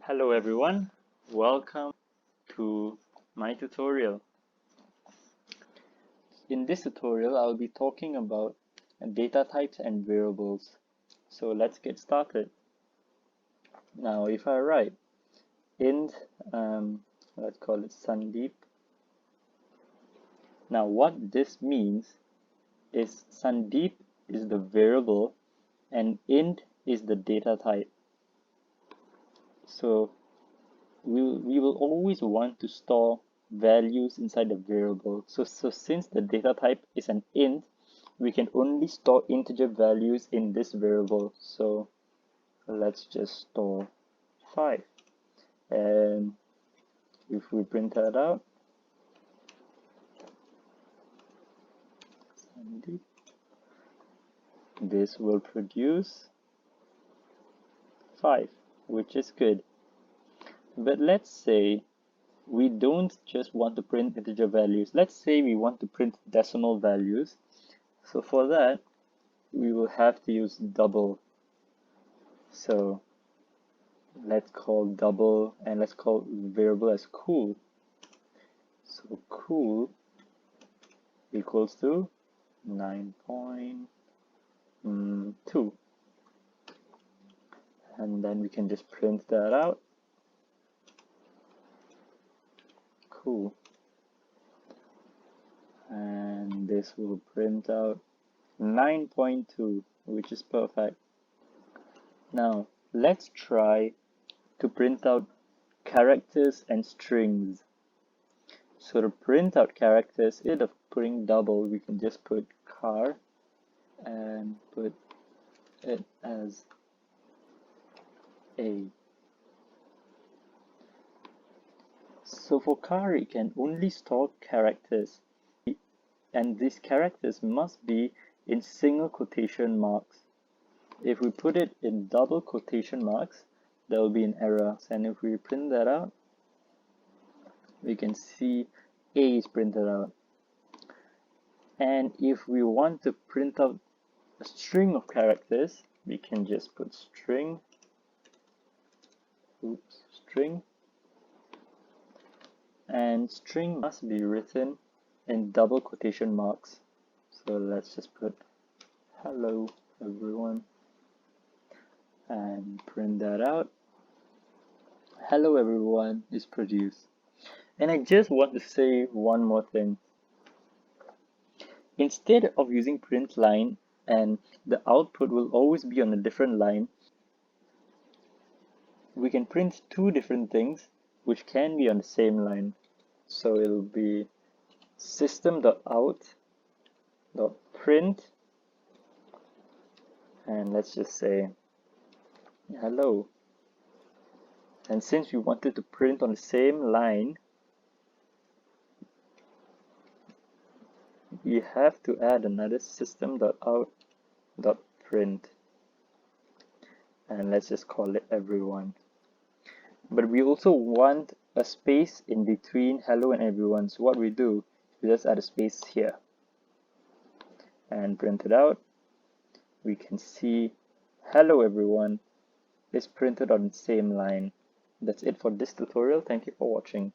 Hello everyone, welcome to my tutorial. In this tutorial, I'll be talking about data types and variables. So let's get started. Now, if I write int, let's call it Sandeep. Now, what this means is Sandeep is the variable and int is the data type. So we will always want to store values inside the variable. So since the data type is an int, we can only store integer values in this variable. So let's just store 5. And if we print that out, this will produce 5, which is good. But let's say we don't just want to print integer values. Let's say we want to print decimal values. So for that, we will have to use double. So let's call double and let's call variable as cool. So cool equals to 9.2. And then we can just print that out. Cool. And this will print out 9.2, which is perfect. Now, let's try to print out characters and strings. So to print out characters, instead of putting double, we can just put car and put it as A. So for car, it can only store characters, and these characters must be in single quotation marks. If we put it in double quotation marks, there will be an error. And if we print that out, we can see A is printed out. And if we want to print out a string of characters, we can just put string, and string must be written in double quotation marks. So let's just put hello everyone and print that out. Hello everyone is produced. And I just want to say one more thing. Instead of using print line and the output will always be on a different line, we can print two different things which can be on the same line. So it'll be system.out.print, and let's just say hello. And since we wanted to print on the same line, we have to add another system.out.print, and let's just call it everyone. But we also want a space in between hello and everyone. So what we do, we just add a space here and print it out. We can see hello everyone is printed on the same line. That's it for this tutorial. Thank you for watching.